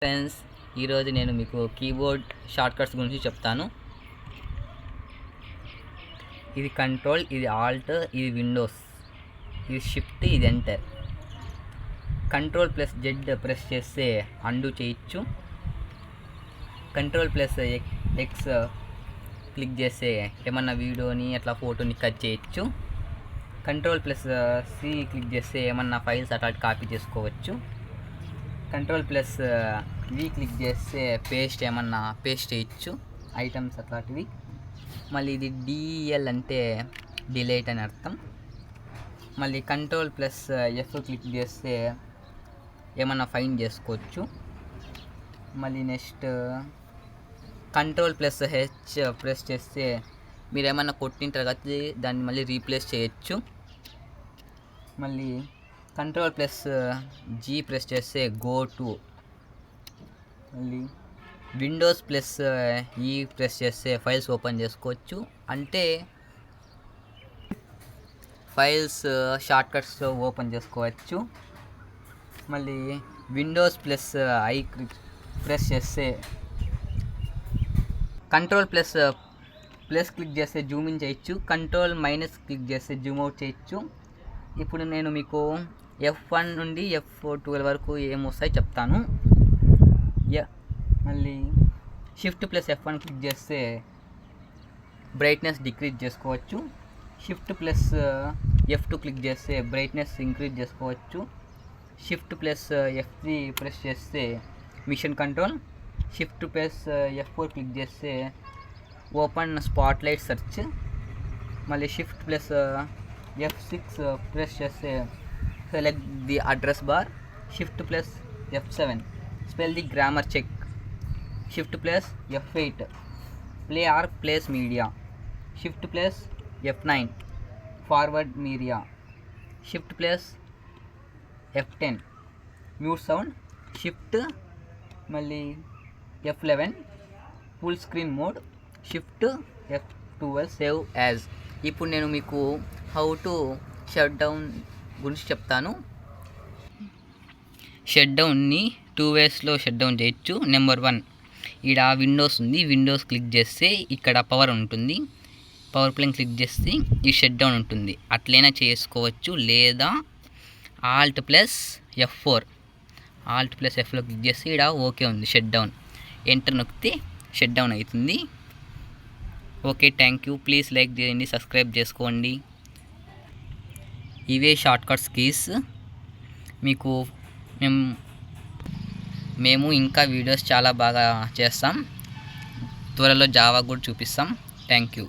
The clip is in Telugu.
ఫ్రెండ్స్, ఈరోజు నేను మీకు కీబోర్డ్ షార్ట్కట్స్ గురించి చెప్తాను. ఇది కంట్రోల్, ఇది ఆల్ట్, ఇది విండోస్, ఇది షిఫ్ట్, ఇది enter. Control plus Z press చేస్తే అండు చేయొచ్చు. కంట్రోల్ ప్లస్ ఎక్స్ క్లిక్ చేస్తే ఏమన్నా వీడియోని అట్లా ఫోటోని కట్ చేయొచ్చు. కంట్రోల్ ప్లస్ సి క్లిక్ చేస్తే ఏమన్నా ఫైల్స్ అట్లా కాపీ చేసుకోవచ్చు. కంట్రోల్ ప్లస్ వి క్లిక్ చేస్తే ఏమన్నా పేస్ట్ చేయొచ్చు, ఐటమ్స్ అట్లాంటివి. మళ్ళీ ఇది డిఎల్ అంటే డిలీట్ అని అర్థం. మళ్ళీ కంట్రోల్ ప్లస్ ఎఫ్ క్లిక్ చేస్తే ఏమన్నా ఫైండ్ చేసుకోవచ్చు. మళ్ళీ next control plus H press చేస్తే మీరు ఏమన్నా కొట్టిన తర్వాత దాన్ని మళ్ళీ రీప్లేస్ చేయొచ్చు. మళ్ళీ కంట్రోల్ ప్లస్ జీ ప్రెస్ చేస్తే గో టు. మళ్ళీ విండోస్ ప్లస్ ఈ ప్రెస్ చేస్తే ఫైల్స్ ఓపెన్ చేసుకోవచ్చు. అంటే ఫైల్స్ షార్ట్కట్స్ ఓపెన్ చేసుకోవచ్చు. మళ్ళీ విండోస్ ప్లస్ ఐ ప్రెస్ చేస్తే కంట్రోల్ ప్లస్ క్లిక్ చేస్తే జూమ్ ఇన్ చేయొచ్చు. కంట్రోల్ మైనస్ క్లిక్ చేస్తే జూమ్ అవుట్ చేయొచ్చు. ఇప్పుడు నేను మీకు F1 నుండి F12 వరకు ఏమొస్తాయి చెప్తాను. మళ్ళీ షిఫ్ట్ ప్లస్ F1 క్లిక్ చేస్తే బ్రైట్నెస్ డిక్రీజ్ చేసుకోవచ్చు. షిఫ్ట్ ప్లస్ F2 క్లిక్ చేస్తే బ్రైట్నెస్ ఇంక్రీజ్ చేసుకోవచ్చు. షిఫ్ట్ ప్లస్ F3 ప్రెస్ చేస్తే mission control. Shift plus F4 click చేస్తే ఓపెన్ స్పాట్లైట్ సెర్చ్. మళ్ళీ షిఫ్ట్ ప్లస్ F6 ప్రెస్ చేస్తే select the address bar. Shift plus F7 spell the grammar check. Shift plus F8 play or place media. Shift plus F9 forward media. Shift plus F10 mute sound. Shift మళ్ళీ F11 full screen mode. Shift F12 save as. ఇప్పుడు నేను మీకు how to shut down గురించి చెప్తాను. షట్ డౌన్ని 2 వేస్లో షట్ డౌన్ చేయొచ్చు. నెంబర్ 1, ఇక్కడ విండోస్ ఉంది, విండోస్ క్లిక్ చేస్తే ఇక్కడ పవర్ ఉంటుంది, పవర్ ప్లేన్ క్లిక్ చేస్తే ఈ షట్ డౌన్ ఉంటుంది. అట్లైనా చేసుకోవచ్చు. లేదా ఆల్ట్ ప్లస్ F4 క్లిక్ చేస్తే ఇక్కడ ఓకే ఉంది, షట్ డౌన్. ఎంటర్ నొక్కితే షట్ డౌన్ అవుతుంది. Okay, thank you. Please like చేయండి, సబ్స్క్రైబ్ చేసుకోండి. ఇవే షార్ట్కట్స్ కీస్. మీకు మేము ఇంకా వీడియోస్ చాలా బాగా చేస్తాం. త్వరలో జావా కూడా చూపిస్తాం. Thank you.